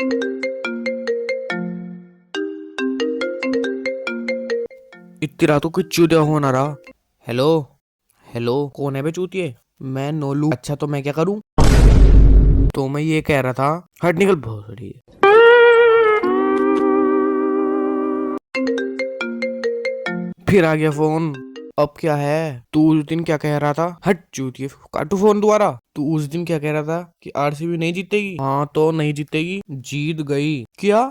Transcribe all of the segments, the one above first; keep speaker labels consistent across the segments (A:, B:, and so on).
A: इतनी रातों की चूतिया फोन आ रहा। हेलो हेलो, कौन है बे चूतिए? मैं नोलू। अच्छा, तो मैं क्या करूं? तो मैं ये कह रहा था, हट निकल भोसड़ी। फिर आ गया फोन। अब क्या है? तू उस दिन क्या कह रहा था? हट चूतिए, काटू फोन दोबारा। तू उस दिन क्या कह रहा था कि आरसीबी नहीं जीतेगी? हाँ तो नहीं जीतेगी, जीत गई। क्या?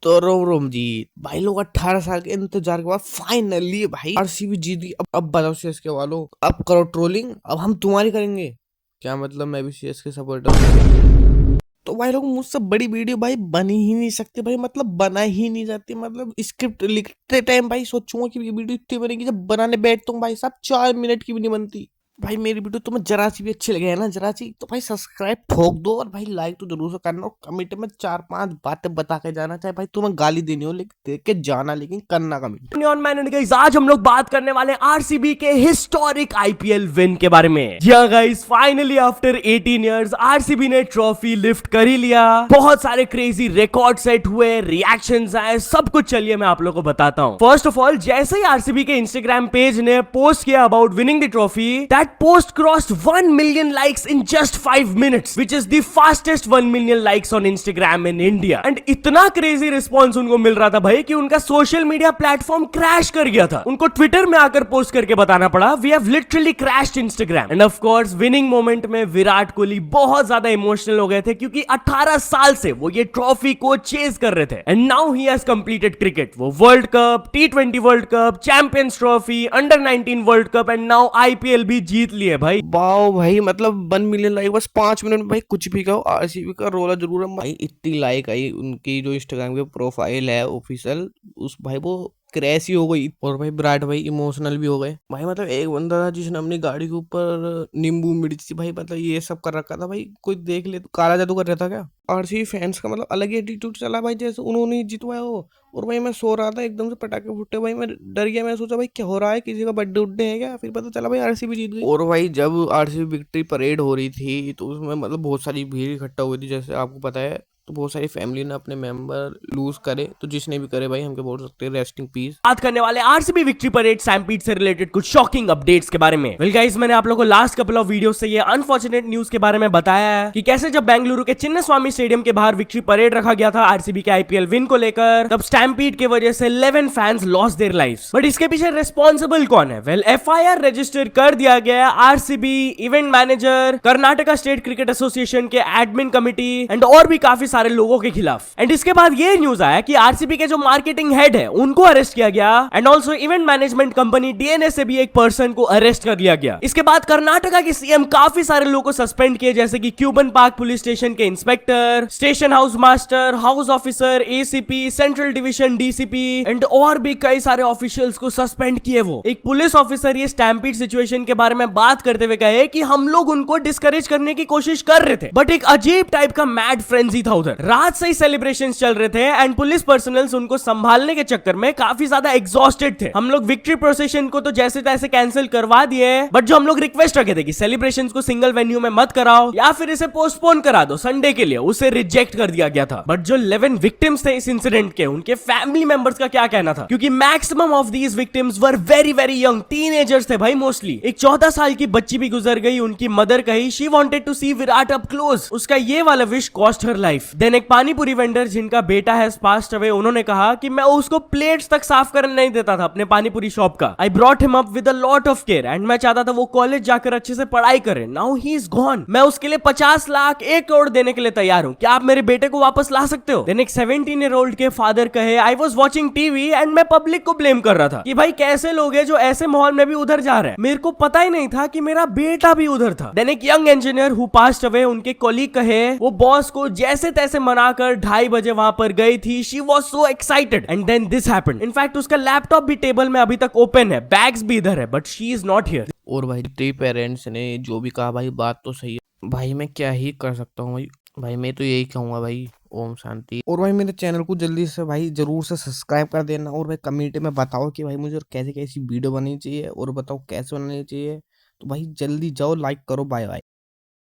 A: तो रोम रोम जी, भाई लोग 18 साल के इंतजार के बाद फाइनली भाई आरसीबी जीत गई। अब बताओ सीएसके वालों, अब करो ट्रोलिंग, अब हम तुम्हारी करेंगे। क्या मतलब मैं भी सीएसके सपोर्टर हूँ? तो भाई लोग मुझसे बड़ी वीडियो भाई बनी ही नहीं सकती भाई, मतलब बना ही नहीं जाती। मतलब स्क्रिप्ट लिखते टाइम भाई सोचूंगा कि ये वीडियो इतनी बनेगी, जब बनाने बैठता हूँ भाई साहब 4 मिनट की भी नहीं बनती। भाई मेरी वीडियो तुम्हें जरा सी भी अच्छी लगे है ना, जरा सी, तो भाई सब्सक्राइब ठोक दो और भाई लाइक तो जरूर से करना, और कमेंट में 4-5 बातें बता के जाना। चाहे भाई तुम्हें गाली देनी हो लेकिन देख के जाना, लेकिन करना कमेंट।
B: आज हम लोग बात करने वाले आरसीबी के हिस्टोरिक आईपीएल विन के बारे में। या guys, finally after 18 years RCB ने ट्रॉफी लिफ्ट कर ही लिया। बहुत सारे क्रेजी रिकॉर्ड सेट हुए, रिएक्शंस आए, सब कुछ चलिए मैं आप लोगों को बताता हूं। फर्स्ट ऑफ ऑल, जैसे ही आरसीबी के इंस्टाग्राम पेज ने पोस्ट किया about winning the trophy, that post crossed 1 million likes in just 5 minutes, which is the fastest 1 million likes on Instagram in India. And इतना क्रेजी रिस्पॉन्स उनको मिल रहा था भाई कि उनका सोशल मीडिया प्लेटफॉर्म क्रैश कर गया था। उनको ट्विटर में आकर पोस्ट करके बताना पड़ा, we have literally crashed Instagram. And of course winning moment में विराट कोहली बहुत ज्यादा इमोशनल हो गए थे, क्योंकि 18 साल से वो ये ट्रॉफी को चेज कर रहे थे। And now he has completed cricket. वो world cup, T20 world cup, champions trophy, under 19 world cup and now IPL भी जीत लिए भाई।
A: वाओ भाई, मतलब 1 मिलियन लाइक बस 5 मिनट में भाई, कुछ भी कहो आरसीबी का रोला जरूर है भाई। इतनी लाइक आई, उनकी जो इंस्टाग्राम के प्रोफाइल है ऑफिशियल, उस भाई वो क्रैश ही हो गई। और भाई विराट भाई इमोशनल भी हो गए भाई। मतलब एक बंदा था जिसने अपनी गाड़ी के ऊपर नींबू मिर्ची भाई, मतलब ये सब कर रखा था भाई। कोई देख ले तो काला जादू कर रहा था क्या? आरसीबी फैंस का मतलब अलग ही एटीट्यूड चला भाई, जैसे उन्होंने ही जितवाया हो। और भाई मैं सो रहा था, एकदम से पटाखे फूटे भाई, मैं डर गया। मैं सोचा भाई क्या हो रहा है, किसी का बर्थडे उड्डे है क्या? फिर पता चला भाई आरसीबी जीत गई। और भाई जब आरसीबी विक्ट्री परेड हो रही थी तो उसमें मतलब बहुत सारी भीड़ इकट्ठा हुई थी, जैसे आपको पता है। तो बहुत सारी फैमिली ने अपने मेंबर लूज करे, तो जिसने भी करे भाई हम क्या बोल सकते हैं, रेस्टिंग पीस।
B: बात करने वाले आरसीबी विक्ट्री परेड स्टैम्पीड से रिलेटेड कुछ शॉकिंग अपडेट्स के बारे में। वेल गाइस, मैंने आप लोगों को लास्ट कपल ऑफ वीडियो से ये अनफॉर्चुनेट न्यूज के बारे में बताया है कि कैसे जब बेंगलुरु के चिन्नस्वामी स्टेडियम के बाहर विक्ट्री परेड रखा गया था आरसीबी के आईपीएल विन को लेकर, तब स्टैम्पीड की वजह से 11 fans lost their lives. But इसके पीछे रिस्पॉन्सिबल कौन है? वेल, एफआईआर रजिस्टर कर दिया गया RCB, event manager, Karnataka state cricket association के एडमिन कमिटी एंड और भी काफी सारे लोगों के खिलाफ। एंड इसके बाद ये न्यूज आया कि आरसीबी के जो मार्केटिंग हेड है उनको अरेस्ट किया गया, and also event management company DNA से भी एक पर्सन को अरेस्ट कर लिया गया। इसके बाद कर्नाटका के सीएम काफी सारे लोगों को सस्पेंड किए, जैसे कि क्यूबन पार्क पुलिस स्टेशन के inspector, station house master, house officer, ACP, central division DCP and और भी कई सारे ऑफिशियल्स को सस्पेंड किए। वो एक पुलिस ऑफिसर ये स्टैम्पीड सिचुएशन के बारे में बात करते हुए कहे कि हम लोग उनको डिस्करेज करने की कोशिश कर रहे थे, बट एक अजीब टाइप का मैड फ्रेंजी था उधर। रात से सेलिब्रेशंस चल रहे थे एंड पुलिस पर्सनल्स उनको संभालने के चक्कर में काफी ज्यादा एग्जॉस्टेड थे। हम लोग विक्ट्री प्रोसेशन को तो जैसे तैसे कैंसिल करवा दिए, बट जो हम लोग रिक्वेस्ट रखे थे कि सेलिब्रेशंस को सिंगल वेन्यू में मत कराओ या फिर इसे पोस्टपोन करा दो संडे के लिए, उसे रिजेक्ट कर दिया गया था। बट जो 11 विक्टिम्स थे इस इंसिडेंट के, उनके फैमिली मेंबर्स का क्या कहना था? क्योंकि maximum of these victims were very very young, teenagers थे भाई मोस्टली। एक 14 साल की बच्ची भी गुजर गई। उनकी मदर कही she wanted to see Virat up close. उसका ये वाला wish cost her life. Then एक पानीपुरी वेंडर जिनका बेटा है पास्ट अवे, उन्होंने कहा कि मैं उसको प्लेट्स तक साफ करने नहीं देता था अपने पानीपुरी शॉप का। I brought him up with a lot of care and मैं चाहता था वो कॉलेज जाकर अच्छे से पढ़ाई करे। Now he is gone. मैं उसके लिए 50 लाख 1 करोड़ देने के लिए तैयार हूं। क्या आप मेरे बेटे को वापस ला सकते हो? देन एक 17 ईयर ओल्ड के फादर कहे I was watching TV and मैं पब्लिक को ब्लेम कर रहा था कि भाई कैसे लोग हैं जो ऐसे माहौल में भी उधर जा रहे हैं। मेरे को पता ही नहीं था कि मेरा बेटा भी उधर था। देन एक young engineer who passed away, उनके कॉलीग कहे वो बॉस को जैसे तैसे मनाकर 2:30 बजे वहां पर गई थी। She was so excited and then this happened. In fact उसका लैपटॉप भी टेबल में अभी तक ओपन है, बैग्स भी इधर है, but she is not here.
A: और भाई तेरे पेरेंट्स ने जो भी कहा भाई, बात तो सही है भाई, मैं क्या ही कर सकता हूँ भाई। भाई मैं तो यही कहूंगा भाई, ओम शांति। और भाई मेरे चैनल को जल्दी से भाई जरूर से सब्सक्राइब कर देना, और भाई कमेंट में बताओ कि भाई मुझे कैसी कैसी वीडियो बनानी चाहिए, और बताओ कैसे बनानी चाहिए। तो भाई जल्दी जाओ, लाइक करो, बाय बाय।